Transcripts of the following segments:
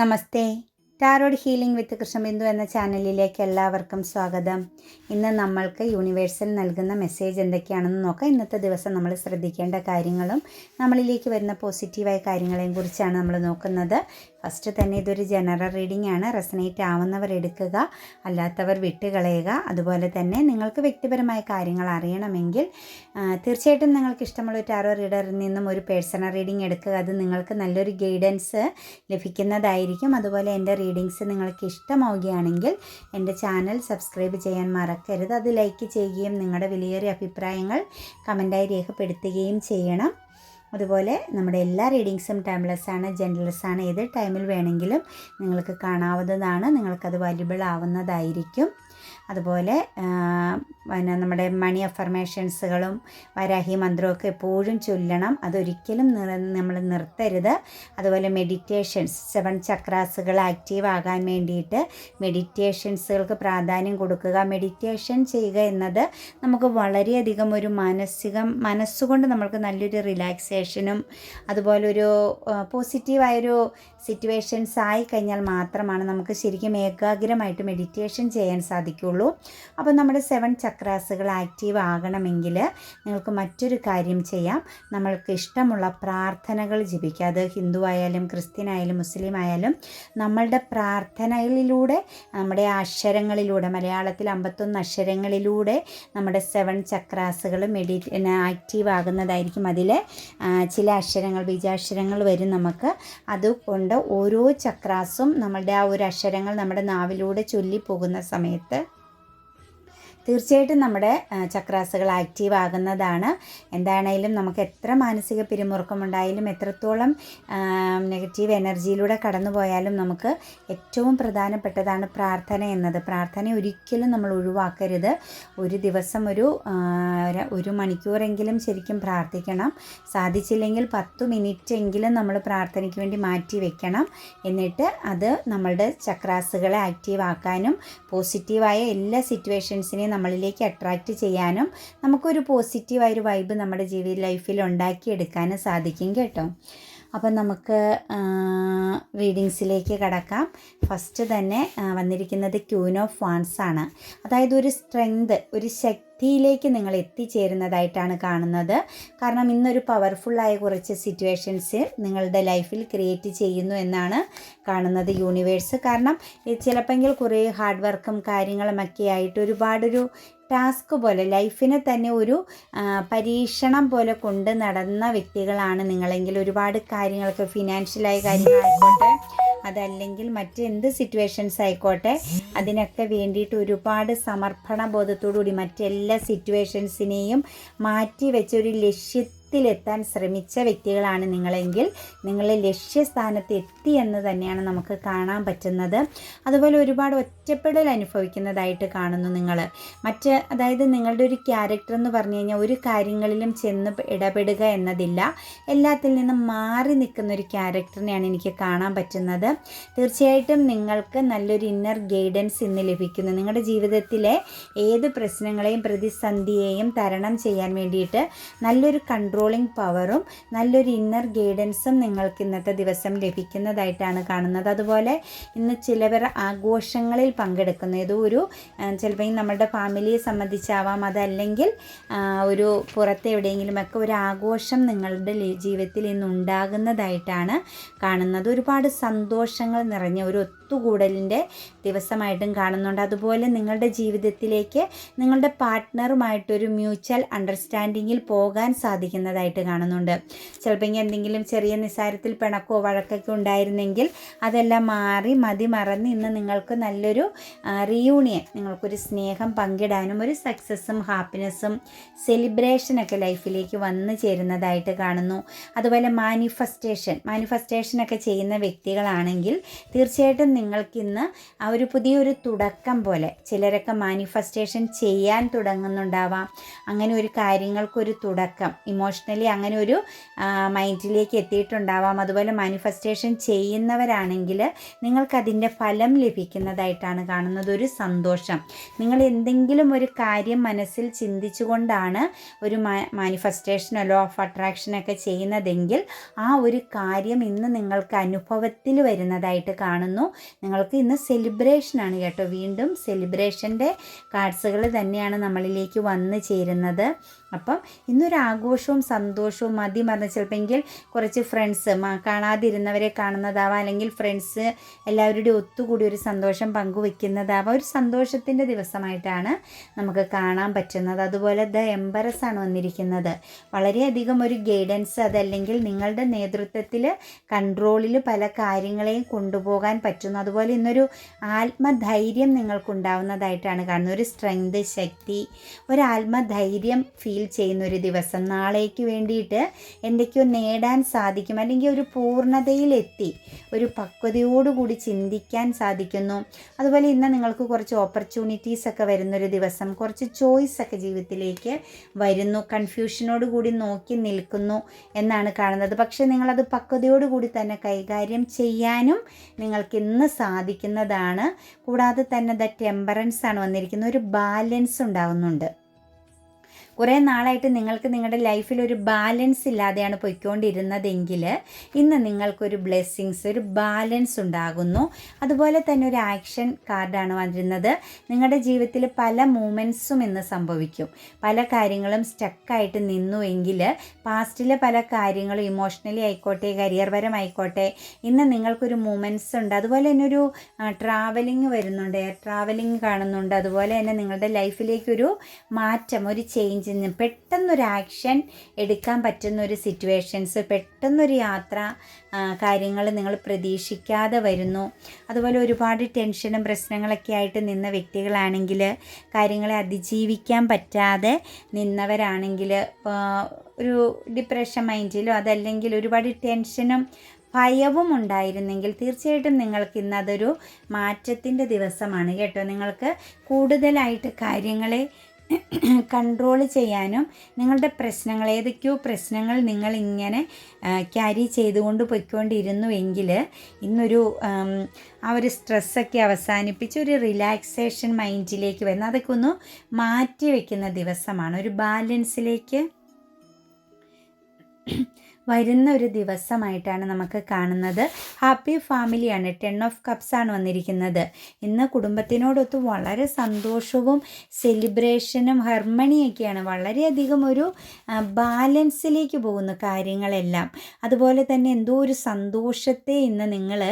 നമസ്തേ. Tarot healing വിത്ത് കൃഷ്ണബിന്ദു എന്ന ചാനലിലേക്ക് എല്ലാവർക്കും സ്വാഗതം. ഇന്ന് നമ്മൾക്ക് യൂണിവേഴ്സൽ നൽകുന്ന മെസ്സേജ് എന്തൊക്കെയാണെന്ന് നോക്കാം. ഇന്നത്തെ ദിവസം നമ്മൾ ശ്രദ്ധിക്കേണ്ട കാര്യങ്ങളും നമ്മളിലേക്ക് വരുന്ന പോസിറ്റീവായ കാര്യങ്ങളെയും കുറിച്ചാണ് നമ്മൾ നോക്കുന്നത്. ഫസ്റ്റ് തന്നെ ഇതൊരു ജനറൽ റീഡിംഗ് ആണ്. റെസനേറ്റ് ആവുന്നവർ എടുക്കുക, അല്ലാത്തവർ വിട്ടുകളയുക. അതുപോലെ തന്നെ നിങ്ങൾക്ക് വ്യക്തിപരമായ കാര്യങ്ങൾ അറിയണമെങ്കിൽ തീർച്ചയായിട്ടും നിങ്ങൾക്ക് ഇഷ്ടമുള്ള ടാരോ റീഡറിൽ നിന്നും ഒരു പേഴ്സണൽ റീഡിംഗ് എടുക്കുക. അത് നിങ്ങൾക്ക് നല്ലൊരു ഗൈഡൻസ് ലഭിക്കുന്നതായിരിക്കും. അതുപോലെ എൻ്റെ റീഡിങ്സ് നിങ്ങൾക്ക് ഇഷ്ടമാവുകയാണെങ്കിൽ എൻ്റെ ചാനൽ സബ്സ്ക്രൈബ് ചെയ്യാൻ മറക്കരുത്. അത് ലൈക്ക് ചെയ്യുകയും നിങ്ങളുടെ വിലയേറിയ അഭിപ്രായങ്ങൾ കമൻറ്റായി രേഖപ്പെടുത്തുകയും ചെയ്യണം. അതുപോലെ നമ്മുടെ എല്ലാ റീഡിങ്സും ടൈംലെസ് ആണ്, ജെൻഡർലെസ് ആണ്. ഏത് ടൈമിൽ വേണമെങ്കിലും നിങ്ങൾക്ക് കാണാവുന്നതാണ്. നിങ്ങൾക്കത് വാല്യുബിൾ ആവുന്നതായിരിക്കും. അതുപോലെ പിന്നെ നമ്മുടെ മണി അഫർമേഷൻസുകളും വരാഹി മന്ത്രമൊക്കെ എപ്പോഴും ചൊല്ലണം. അതൊരിക്കലും നമ്മൾ നിർത്തരുത്. അതുപോലെ മെഡിറ്റേഷൻസ്, 7 ചക്രാസുകൾ ആക്റ്റീവ് ആകാൻ വേണ്ടിയിട്ട് മെഡിറ്റേഷൻസുകൾക്ക് പ്രാധാന്യം കൊടുക്കുക. മെഡിറ്റേഷൻ ചെയ്യുക എന്നത് നമുക്ക് വളരെയധികം ഒരു മനസ്സുകൊണ്ട് നമ്മൾക്ക് നല്ലൊരു റിലാക്സേഷനും അതുപോലെ ഒരു പോസിറ്റീവായൊരു സിറ്റുവേഷൻസ് ആയിക്കഴിഞ്ഞാൽ മാത്രമാണ് നമുക്ക് ശരിക്കും ഏകാഗ്രമായിട്ട് മെഡിറ്റേഷൻ ചെയ്യാൻ സാധിക്കുള്ളൂ. അപ്പോൾ നമ്മുടെ 7 ചക്രാസുകൾ ആക്റ്റീവ് ആകണമെങ്കിൽ നിങ്ങൾക്ക് മറ്റൊരു കാര്യം ചെയ്യാം. നമ്മൾക്ക് ഇഷ്ടമുള്ള പ്രാർത്ഥനകൾ ജപിക്കുക. അത് ഹിന്ദു ആയാലും ക്രിസ്ത്യൻ ആയാലും മുസ്ലിം ആയാലും നമ്മളുടെ പ്രാർത്ഥനയിലൂടെ, നമ്മുടെ അക്ഷരങ്ങളിലൂടെ, മലയാളത്തിൽ 51 അക്ഷരങ്ങളിലൂടെ നമ്മുടെ 7 ചക്രാസുകൾ ആക്റ്റീവ് ആകുന്നതായിരിക്കും. അതിൽ ചില അക്ഷരങ്ങൾ, ബീജാക്ഷരങ്ങൾ വരും നമുക്ക്. അതുകൊണ്ട് ഓരോ ചക്രാസും നമ്മളുടെ ആ ഒരു അക്ഷരങ്ങൾ നമ്മുടെ നാവിലൂടെ ചൊല്ലിപ്പോകുന്ന സമയത്ത് തീർച്ചയായിട്ടും നമ്മുടെ ചക്രാസുകൾ ആക്റ്റീവ് ആകുന്നതാണ്. എന്താണേലും നമുക്ക് എത്ര മാനസിക പിരിമുറുക്കമുണ്ടായാലും, എത്രത്തോളം നെഗറ്റീവ് എനർജിയിലൂടെ കടന്നു പോയാലും നമുക്ക് ഏറ്റവും പ്രധാനപ്പെട്ടതാണ് പ്രാർത്ഥന എന്നത്. പ്രാർത്ഥന ഒരിക്കലും നമ്മൾ ഒഴിവാക്കരുത്. ഒരു ദിവസം ഒരു മണിക്കൂറെങ്കിലും ശരിക്കും പ്രാർത്ഥിക്കണം. സാധിച്ചില്ലെങ്കിൽ 10 മിനിറ്റ് എങ്കിലും നമ്മൾ പ്രാർത്ഥനയ്ക്ക് വേണ്ടി മാറ്റി വെക്കണം. എന്നിട്ട് അത് നമ്മളുടെ ചക്രാസുകളെ ആക്റ്റീവ് ആക്കാനും പോസിറ്റീവായ എല്ലാ സിറ്റുവേഷൻസിനെയും നമ്മളിലേക്ക് അട്രാക്റ്റ് ചെയ്യാനും നമുക്കൊരു പോസിറ്റീവായൊരു വൈബ് നമ്മുടെ ലൈഫിൽ ഉണ്ടാക്കിയെടുക്കാനും സാധിക്കും കേട്ടോ. അപ്പം നമുക്ക് റീഡിങ്സിലേക്ക് കടക്കാം. ഫസ്റ്റ് തന്നെ വന്നിരിക്കുന്നത് ക്യൂൻ ഓഫ് വാൻസ് ആണ്. അതായത് ഒരു സ്ട്രെങ്ത്, ഒരു ശക്തിയിലേക്ക് നിങ്ങൾ എത്തിച്ചേരുന്നതായിട്ടാണ് കാണുന്നത്. കാരണം ഇന്നൊരു പവർഫുള്ളായ കുറച്ച് സിറ്റുവേഷൻസ് നിങ്ങളുടെ ലൈഫിൽ ക്രിയേറ്റ് ചെയ്യുന്നു എന്നാണ് കാണുന്നത് യൂണിവേഴ്സ്. കാരണം ചിലപ്പോൾ കുറേ ഹാർഡ് വർക്കും കാര്യങ്ങളുമൊക്കെ ആയിട്ട് ഒരുപാടൊരു ടാസ്ക് പോലെ, ലൈഫിനെ തന്നെ ഒരു പരീക്ഷണം പോലെ കൊണ്ട് നടന്ന വ്യക്തികളാണ് നിങ്ങളെങ്കിൽ ഒരുപാട് കാര്യങ്ങളൊക്കെ, ഫിനാൻഷ്യലായ കാര്യങ്ങളായിക്കോട്ടെ, അതല്ലെങ്കിൽ മറ്റെന്ത് സിറ്റുവേഷൻസ് ആയിക്കോട്ടെ, അതിനൊക്കെ വേണ്ടിയിട്ട് ഒരുപാട് സമർപ്പണ ബോധത്തോടുകൂടി മറ്റെല്ലാ സിറ്റുവേഷൻസിനെയും മാറ്റി വെച്ച ഒരു ലക്ഷ്യത്തിലെത്താൻ ശ്രമിച്ച വ്യക്തികളാണ് നിങ്ങളെങ്കിൽ നിങ്ങൾ ലക്ഷ്യസ്ഥാനത്ത് എത്തി എന്ന് തന്നെയാണ് നമുക്ക് കാണാൻ പറ്റുന്നത്. അതുപോലെ ഒരുപാട് ഒറ്റപ്പെടൽ അനുഭവിക്കുന്നതായിട്ട് കാണുന്നു നിങ്ങൾ. അതായത് നിങ്ങളുടെ ഒരു ക്യാരക്ടർ എന്ന് പറഞ്ഞു കഴിഞ്ഞാൽ ഒരു കാര്യങ്ങളിലും ചെന്ന് ഇടപെടുക എന്നതില്ല, എല്ലാത്തിൽ നിന്നും മാറി നിൽക്കുന്ന ഒരു ക്യാരക്ടറിനെയാണ് എനിക്ക് കാണാൻ പറ്റുന്നത്. തീർച്ചയായിട്ടും നിങ്ങൾക്ക് നല്ലൊരു ഇന്നർ ഗൈഡൻസ് ഇന്ന് ലഭിക്കുന്നു. നിങ്ങളുടെ ജീവിതത്തിലെ ഏത് പ്രശ്നങ്ങളെയും പ്രതിസന്ധിയെയും തരണം ചെയ്യാൻ വേണ്ടിയിട്ട് നല്ലൊരു കൺട്രോളിങ് പവറും നല്ലൊരു ഇന്നർ ഗൈഡൻസും നിങ്ങൾക്ക് ഇന്നത്തെ ദിവസം ലഭിക്കുന്നതായിട്ടാണ് കാണുന്നത്. അതുപോലെ ഇന്ന് ചിലവർ ആഘോഷങ്ങളിൽ പങ്കെടുക്കുന്നു. ഏതോ ഒരു ചിലപ്പോൾ നമ്മുടെ ഫാമിലിയെ സംബന്ധിച്ചാവാം, അതല്ലെങ്കിൽ ഒരു പുറത്ത് എവിടെയെങ്കിലുമൊക്കെ ഒരു ആഘോഷം നിങ്ങളുടെ ജീവിതത്തിൽ ഇന്ന് ഉണ്ടാകുന്നതായിട്ടാണ് കാണുന്നത്. ഒരുപാട് സന്തോഷങ്ങൾ നിറഞ്ഞ ഒരു ഒത്തുകൂടലിൻ്റെ ദിവസമായിട്ടും കാണുന്നുണ്ട്. അതുപോലെ നിങ്ങളുടെ ജീവിതത്തിലേക്ക് നിങ്ങളുടെ പാർട്ട്ണറുമായിട്ടൊരു മ്യൂച്വൽ അണ്ടർസ്റ്റാൻഡിങ്ങിൽ പോകാൻ സാധിക്കുന്നതായിട്ട് കാണുന്നുണ്ട്. ചിലപ്പോൾ എന്തെങ്കിലും ചെറിയ നിസ്സാരത്തിൽ പിണക്കോ വഴക്കൊക്കെ ഉണ്ടായിരുന്നെങ്കിൽ അതെല്ലാം മാറി മതിമറന്ന് ഇന്ന് നിങ്ങൾക്ക് നല്ലൊരു റീയൂണിയൻ, നിങ്ങൾക്കൊരു സ്നേഹം പങ്കിടാനും ഒരു സക്സസ്സും ഹാപ്പിനെസ്സും സെലിബ്രേഷനൊക്കെ ലൈഫിലേക്ക് വന്നു ചേരുന്നതായിട്ട് കാണുന്നു. അതുപോലെ മാനിഫെസ്റ്റേഷനൊക്കെ ചെയ്യുന്ന വ്യക്തികളാണെങ്കിൽ തീർച്ചയായിട്ടും നിങ്ങൾക്കിന്ന് ആ ഒരു പുതിയൊരു തുടക്കം പോലെ, ചിലരൊക്കെ മാനിഫെസ്റ്റേഷൻ ചെയ്യാൻ തുടങ്ങുന്നുണ്ടാവാം. അങ്ങനെ ഒരു കാര്യങ്ങൾക്കൊരു തുടക്കം, ഇമോഷണൽ ഇമോഷണലി അങ്ങനെ ഒരു മൈൻഡിലേക്ക് എത്തിയിട്ടുണ്ടാവാം. അതുപോലെ മാനിഫെസ്റ്റേഷൻ ചെയ്യുന്നവരാണെങ്കിൽ നിങ്ങൾക്കതിൻ്റെ ഫലം ലഭിക്കുന്നതായിട്ടാണ് കാണുന്നത്. ഒരു സന്തോഷം, നിങ്ങൾ എന്തെങ്കിലും ഒരു കാര്യം മനസ്സിൽ ചിന്തിച്ചുകൊണ്ടാണ് ഒരു മാനിഫെസ്റ്റേഷനോ ലോ ഓഫ് അട്രാക്ഷനൊക്കെ ചെയ്യുന്നതെങ്കിൽ ആ ഒരു കാര്യം ഇന്ന് നിങ്ങൾക്ക് അനുഭവത്തിൽ വരുന്നതായിട്ട് കാണുന്നു. നിങ്ങൾക്ക് ഇന്ന് സെലിബ്രേഷനാണ് കേട്ടോ. വീണ്ടും സെലിബ്രേഷൻ്റെ കാർഡ്സുകൾ തന്നെയാണ് നമ്മളിലേക്ക് വന്നു ചേരുന്നത്. അപ്പം ഇന്നൊരു ആഘോഷവും സന്തോഷവും മതിമറന്ന് ചിലപ്പോൾ കുറച്ച് ഫ്രണ്ട്സ് കാണാതിരുന്നവരെ കാണുന്നതാവാം, അല്ലെങ്കിൽ ഫ്രണ്ട്സ് എല്ലാവരുടെയും ഒത്തുകൂടി ഒരു സന്തോഷം പങ്കുവെക്കുന്നതാവാം. ഒരു സന്തോഷത്തിൻ്റെ ദിവസമായിട്ടാണ് നമുക്ക് കാണാൻ പറ്റുന്നത്. അതുപോലെ ദ എംബറസ് ആണ് വന്നിരിക്കുന്നത്. വളരെയധികം ഒരു ഗൈഡൻസ്, അതല്ലെങ്കിൽ നിങ്ങളുടെ നേതൃത്വത്തിൽ കൺട്രോളിൽ പല കാര്യങ്ങളെയും കൊണ്ടുപോകാൻ പറ്റുന്നു. അതുപോലെ ഇന്നൊരു ആത്മധൈര്യം നിങ്ങൾക്കുണ്ടാവുന്നതായിട്ടാണ് കാണുന്നത്. ഒരു സ്ട്രെങ്ത്, ശക്തി, ഒരു ആത്മധൈര്യം ഫീൽ ചെയ്യുന്ന ഒരു ദിവസം. നാളേക്ക് വേണ്ടിയിട്ട് എന്തൊക്കെയോ നേടാൻ സാധിക്കും, അല്ലെങ്കിൽ ഒരു പൂർണ്ണതയിലെത്തി ഒരു പക്വതയോടുകൂടി ചിന്തിക്കാൻ സാധിക്കുന്നു. അതുപോലെ ഇന്ന് നിങ്ങൾക്ക് കുറച്ച് ഓപ്പർച്യൂണിറ്റീസ് ഒക്കെ വരുന്നൊരു ദിവസം, കുറച്ച് ചോയ്സ് ഒക്കെ ജീവിതത്തിലേക്ക് വരുന്നു. കൺഫ്യൂഷനോട് കൂടി നോക്കി നിൽക്കുന്നു എന്നാണ് കാണുന്നത്. പക്ഷേ നിങ്ങളത് പക്വതയോടുകൂടി തന്നെ കൈകാര്യം ചെയ്യാനും നിങ്ങൾക്ക് ഇന്ന് സാധിക്കുന്നതാണ്. കൂടാതെ തന്നെ ദ ടെമ്പറൻസ് ആണ് വന്നിരിക്കുന്നത്. ഒരു ബാലൻസ് ഉണ്ടാകുന്നുണ്ട്. കുറേ നാളായിട്ട് നിങ്ങൾക്ക് നിങ്ങളുടെ ലൈഫിൽ ഒരു ബാലൻസ് ഇല്ലാതെയാണ് പോയിക്കൊണ്ടിരുന്നതെങ്കിൽ ഇന്ന് നിങ്ങൾക്കൊരു ബ്ലെസ്സിങ്സ്, ഒരു ബാലൻസ് ഉണ്ടാകുന്നു. അതുപോലെ തന്നെ ഒരു ആക്ഷൻ കാർഡാണ് വന്നിരുന്നത്. നിങ്ങളുടെ ജീവിതത്തിൽ പല മൂമെൻറ്റ്സും ഇന്ന് സംഭവിക്കും. പല കാര്യങ്ങളും സ്റ്റക്കായിട്ട് നിന്നുവെങ്കിൽ പാസ്റ്റിലെ പല കാര്യങ്ങളും ഇമോഷണലി ആയിക്കോട്ടെ, കരിയർ പരമായിക്കോട്ടെ, ഇന്ന് നിങ്ങൾക്കൊരു മൂമെൻറ്റ്സ് ഉണ്ട്. അതുപോലെ തന്നെ ഒരു ട്രാവലിംഗ് വരുന്നുണ്ട്, എയർ ട്രാവലിംഗ് കാണുന്നുണ്ട്. അതുപോലെ തന്നെ നിങ്ങളുടെ ലൈഫിലേക്കൊരു മാറ്റം, ഒരു ചേഞ്ച്, പെട്ടെന്നൊരു ആക്ഷൻ എടുക്കാൻ പറ്റുന്ന ഒരു സിറ്റുവേഷൻസ്, പെട്ടെന്നൊരു യാത്ര, കാര്യങ്ങൾ നിങ്ങൾ പ്രതീക്ഷിക്കാതെ വരുന്നു. അതുപോലെ ഒരുപാട് ടെൻഷനും പ്രശ്നങ്ങളൊക്കെ ആയിട്ട് നിന്ന വ്യക്തികളാണെങ്കിൽ, കാര്യങ്ങളെ അതിജീവിക്കാൻ പറ്റാതെ നിന്നവരാണെങ്കിൽ, ഒരു ഡിപ്രഷൻ മൈൻഡിലോ അതല്ലെങ്കിൽ ഒരുപാട് ടെൻഷനും ഭയവും ഉണ്ടായിരുന്നെങ്കിൽ തീർച്ചയായിട്ടും നിങ്ങൾക്ക് ഇന്ന് അതൊരു മാറ്റത്തിൻ്റെ ദിവസമാണ് കേട്ടോ. നിങ്ങൾക്ക് കൂടുതലായിട്ട് കാര്യങ്ങളെ കൺട്രോൾ ചെയ്യാനും നിങ്ങളുടെ പ്രശ്നങ്ങൾ, ഏതൊക്കെയോ പ്രശ്നങ്ങൾ നിങ്ങളിങ്ങനെ ക്യാരി ചെയ്തുകൊണ്ട് പോയിക്കൊണ്ടിരുന്നുവെങ്കിൽ ഇന്നൊരു ആ ഒരു സ്ട്രെസ്സൊക്കെ അവസാനിപ്പിച്ച് ഒരു റിലാക്സേഷൻ മൈൻഡിലേക്ക് വരുന്ന, അതൊക്കെ ഒന്ന് മാറ്റി വയ്ക്കുന്ന ദിവസമാണ്. ഒരു ബാലൻസിലേക്ക് വരുന്ന ഒരു ദിവസമായിട്ടാണ് നമുക്ക് കാണുന്നത്. ഹാപ്പി ഫാമിലിയാണ്. 10 ഓഫ് കപ്സ് ആണ് വന്നിരിക്കുന്നത്. ഇന്ന് കുടുംബത്തിനോടൊത്ത് വളരെ സന്തോഷവും സെലിബ്രേഷനും ഹാർമണിയൊക്കെയാണ്. വളരെയധികം ഒരു ബാലൻസിലേക്ക് പോകുന്ന കാര്യങ്ങളെല്ലാം. അതുപോലെ തന്നെ എന്തോ ഒരു സന്തോഷത്തെ ഇന്ന് നിങ്ങൾ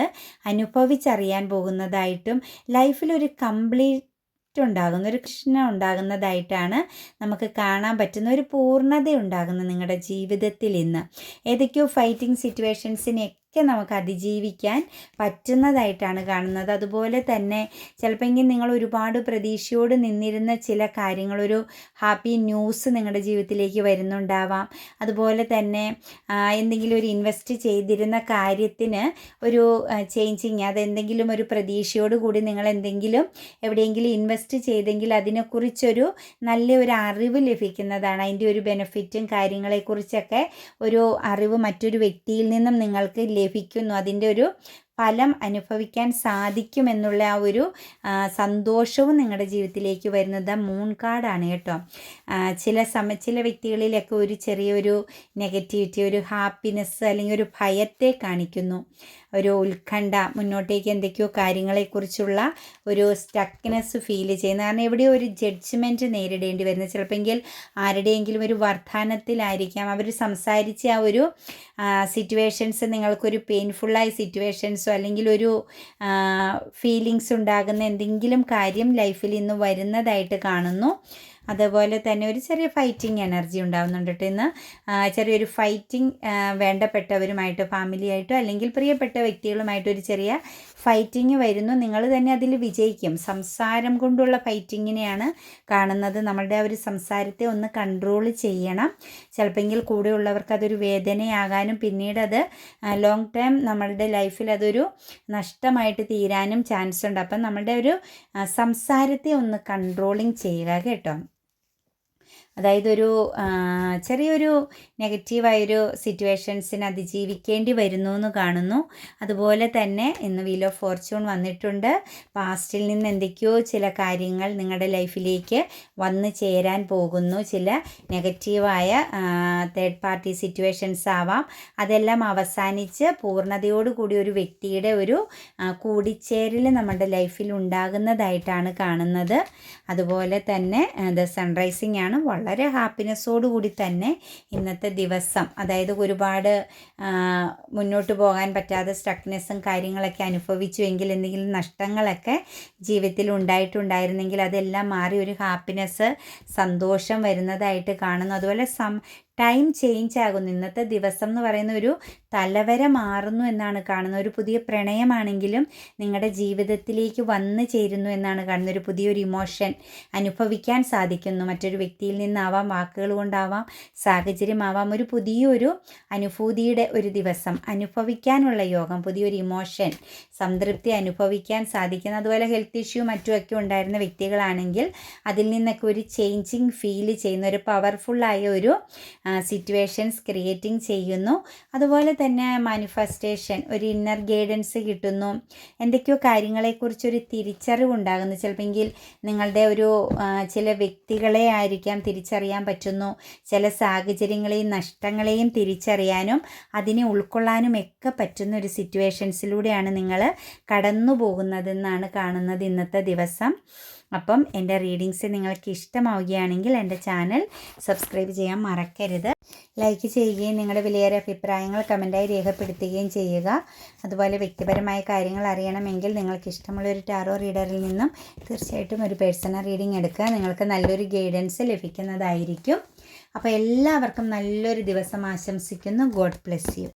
അനുഭവിച്ചറിയാൻ പോകുന്നതായിട്ടും ലൈഫിലൊരു കംപ്ലീറ്റ് ഉണ്ടാകുന്ന ഒരു കൃഷ്ണ ഉണ്ടാകുന്നതായിട്ടാണ് നമുക്ക് കാണാൻ പറ്റുന്ന. ഒരു പൂർണ്ണത ഉണ്ടാകുന്ന നിങ്ങളുടെ ജീവിതത്തിൽ ഇന്ന് ഏതൊക്കെയോ ഫൈറ്റിംഗ് സിറ്റുവേഷൻസിനെയൊക്കെ നമുക്ക് അതിജീവിക്കാൻ പറ്റുന്നതായിട്ടാണ് കാണുന്നത്. അതുപോലെ തന്നെ ചിലപ്പോൾ നിങ്ങൾ ഒരുപാട് പ്രതീക്ഷയോട് നിന്നിരുന്ന ചില കാര്യങ്ങളൊരു ഹാപ്പി ന്യൂസ് നിങ്ങളുടെ ജീവിതത്തിലേക്ക് വരുന്നുണ്ടാവാം. അതുപോലെ തന്നെ എന്തെങ്കിലും ഒരു ഇൻവെസ്റ്റ് ചെയ്തിരുന്ന കാര്യത്തിന് ഒരു ചേഞ്ചിങ്, അതെന്തെങ്കിലും ഒരു പ്രതീക്ഷയോട് കൂടി നിങ്ങൾ എന്തെങ്കിലും എവിടെയെങ്കിലും ഇൻവെസ്റ്റ് ചെയ്തെങ്കിൽ അതിനെക്കുറിച്ചൊരു നല്ലൊരു അറിവ് ലഭിക്കുന്നതാണ്. അതിൻ്റെ ഒരു ബെനിഫിറ്റും കാര്യങ്ങളെക്കുറിച്ചൊക്കെ ഒരു അറിവ് മറ്റൊരു വ്യക്തിയിൽ നിന്നും നിങ്ങൾക്ക് ലഭിക്കുന്നു. അതിൻ്റെ ഒരു ഫലം അനുഭവിക്കാൻ സാധിക്കുമെന്നുള്ള ആ ഒരു സന്തോഷവും നിങ്ങളുടെ ജീവിതത്തിലേക്ക് വരുന്നത് മൂൺ കാർഡാണ് കേട്ടോ. ചില വ്യക്തികളിലൊക്കെ ഒരു ചെറിയൊരു നെഗറ്റിവിറ്റി, ഒരു ഹാപ്പിനെസ് അല്ലെങ്കിൽ ഒരു ഭയത്തെ കാണിക്കുന്നു. ഒരു ഉത്കണ്ഠ, മുന്നോട്ടേക്ക് എന്തൊക്കെയോ കാര്യങ്ങളെക്കുറിച്ചുള്ള ഒരു സ്റ്റക്നെസ് ഫീൽ ചെയ്യുന്ന, കാരണം എവിടെയോ ഒരു ജഡ്ജ്മെൻറ്റ് നേരിടേണ്ടി വരുന്നത്. ചിലപ്പോൾ ആരുടെയെങ്കിലും ഒരു വർദ്ധാനത്തിലായിരിക്കാം അവർ സംസാരിച്ച ആ ഒരു സിറ്റുവേഷൻസ് നിങ്ങൾക്കൊരു പെയിൻഫുള്ളായ സിറ്റുവേഷൻസോ അല്ലെങ്കിൽ ഒരു ഫീലിങ്സ് ഉണ്ടാകുന്ന എന്തെങ്കിലും കാര്യം ലൈഫിൽ ഇന്ന് വരുന്നതായിട്ട് കാണുന്നു. അതുപോലെ തന്നെ ഒരു ചെറിയ ഫൈറ്റിംഗ് എനർജി ഉണ്ടാകുന്നുണ്ട് കേട്ടോ ഇന്ന്. ചെറിയൊരു ഫൈറ്റിംഗ് വേണ്ടപ്പെട്ടവരുമായിട്ടോ ഫാമിലിയായിട്ടോ അല്ലെങ്കിൽ പ്രിയപ്പെട്ട വ്യക്തികളുമായിട്ടോ ഒരു ചെറിയ ഫൈറ്റിംഗ് വരുന്നു. നിങ്ങൾ തന്നെ അതിൽ വിജയിക്കും. സംസാരം കൊണ്ടുള്ള ഫൈറ്റിങ്ങിനെയാണ് കാണുന്നത്. നമ്മളുടെ ആ ഒരു സംസാരത്തെ ഒന്ന് കൺട്രോൾ ചെയ്യണം. ചിലപ്പോൾ കൂടെയുള്ളവർക്ക് അതൊരു വേദനയാകാനും പിന്നീട് അത് ലോങ് ടൈം നമ്മളുടെ ലൈഫിൽ അതൊരു നഷ്ടമായിട്ട് തീരാനും ചാൻസ് ഉണ്ട്. അപ്പം നമ്മളുടെ ഒരു സംസാരത്തെ ഒന്ന് കൺട്രോളിങ് ചെയ്യുക കേട്ടോ. അതായത് ചെറിയൊരു നെഗറ്റീവായൊരു സിറ്റുവേഷൻസിന് അതിജീവിക്കേണ്ടി വരുന്നു എന്ന് കാണുന്നു. അതുപോലെ തന്നെ ഇന്ന് വീൽ ഓഫ് ഫോർച്യൂൺ വന്നിട്ടുണ്ട്. പാസ്റ്റിൽ നിന്ന് എന്തൊക്കെയോ ചില കാര്യങ്ങൾ നിങ്ങളുടെ ലൈഫിലേക്ക് വന്നു ചേരാൻ പോകുന്നു. ചില നെഗറ്റീവായ തേർഡ് പാർട്ടി സിറ്റുവേഷൻസ് ആവാം. അതെല്ലാം അവസാനിച്ച് പൂർണ്ണതയോടുകൂടി ഒരു വ്യക്തിയുടെ ഒരു കൂടിച്ചേരൽ നമ്മുടെ ലൈഫിൽ ഉണ്ടാകുന്നതായിട്ടാണ് കാണുന്നത്. അതുപോലെ തന്നെ സൺറൈസിങ് ആണ്. വളരെ ഹാപ്പിനെസ്സോടുകൂടി തന്നെ ഇന്നത്തെ ദിവസം, അതായത് ഒരുപാട് മുന്നോട്ട് പോകാൻ പറ്റാതെ സ്റ്റക്നെസ്സും കാര്യങ്ങളൊക്കെ അനുഭവിച്ചുവെങ്കിൽ, എന്തെങ്കിലും നഷ്ടങ്ങളൊക്കെ ജീവിതത്തിൽ ഉണ്ടായിട്ടുണ്ടായിരുന്നെങ്കിൽ അതെല്ലാം മാറി ഒരു ഹാപ്പിനെസ്, സന്തോഷം വരുന്നതായിട്ട് കാണുന്നു. അതുപോലെ ടൈം ചേഞ്ച് ആകുന്നു. ഇന്നത്തെ ദിവസം എന്ന് പറയുന്ന ഒരു തലവര മാറുന്നു എന്നാണ് കാണുന്നത്. ഒരു പുതിയ പ്രണയമാണെങ്കിലും നിങ്ങളുടെ ജീവിതത്തിലേക്ക് വന്നു ചേരുന്നു എന്നാണ് കാണുന്നത്. ഒരു പുതിയൊരു ഇമോഷൻ അനുഭവിക്കാൻ സാധിക്കുന്നു. മറ്റൊരു വ്യക്തിയിൽ നിന്നാവാം, വാക്കുകൾ കൊണ്ടാവാം, സാഹചര്യമാവാം. ഒരു പുതിയൊരു അനുഭൂതിയുടെ ഒരു ദിവസം അനുഭവിക്കാനുള്ള യോഗം, പുതിയൊരു ഇമോഷൻ, സംതൃപ്തി അനുഭവിക്കാൻ സാധിക്കുന്നു. അതുപോലെ ഹെൽത്ത് ഇഷ്യൂ മറ്റുമൊക്കെ ഉണ്ടായിരുന്ന വ്യക്തികളാണെങ്കിൽ അതിൽ നിന്നൊക്കെ ഒരു ചേഞ്ചിങ് ഫീൽ ചെയ്യുന്ന, ഒരു പവർഫുള്ളായ ഒരു സിറ്റുവേഷൻസ് ക്രിയേറ്റിംഗ് ചെയ്യുന്നു. അതുപോലെ തന്നെ മാനിഫെസ്റ്റേഷൻ, ഒരു ഇന്നർ ഗൈഡൻസ് കിട്ടുന്നു. എന്തൊക്കെയോ കാര്യങ്ങളെക്കുറിച്ചൊരു തിരിച്ചറിവുണ്ടാകുന്നു. ചിലപ്പോൾ നിങ്ങളുടെ ചില വ്യക്തികളെ ആയിരിക്കാം തിരിച്ചറിയാൻ പറ്റുന്നു. ചില സാഹചര്യങ്ങളെയും നഷ്ടങ്ങളെയും തിരിച്ചറിയാനും അതിനെ ഉൾക്കൊള്ളാനും ഒക്കെ പറ്റുന്ന ഒരു സിറ്റുവേഷൻസിലൂടെയാണ് നിങ്ങൾ കടന്നു പോകുന്നതെന്നാണ് കാണുന്നത് ഇന്നത്തെ ദിവസം. അപ്പം എൻ്റെ റീഡിങ്സ് നിങ്ങൾക്ക് ഇഷ്ടമാവുകയാണെങ്കിൽ എൻ്റെ ചാനൽ സബ്സ്ക്രൈബ് ചെയ്യാൻ മറക്കരുത്. ലൈക്ക് ചെയ്യുകയും നിങ്ങളുടെ വിലയേറിയ അഭിപ്രായങ്ങൾ കമൻറ്റായി രേഖപ്പെടുത്തുകയും ചെയ്യുക. അതുപോലെ വ്യക്തിപരമായ കാര്യങ്ങൾ അറിയണമെങ്കിൽ നിങ്ങൾക്ക് ഇഷ്ടമുള്ളൊരു ടാറോ റീഡറിൽ നിന്നും തീർച്ചയായിട്ടും ഒരു പേഴ്സണൽ റീഡിംഗ് എടുക്കുക. നിങ്ങൾക്ക് നല്ലൊരു ഗൈഡൻസ് ലഭിക്കുന്നതായിരിക്കും. അപ്പോൾ എല്ലാവർക്കും നല്ലൊരു ദിവസം ആശംസിക്കുന്നു. God bless you.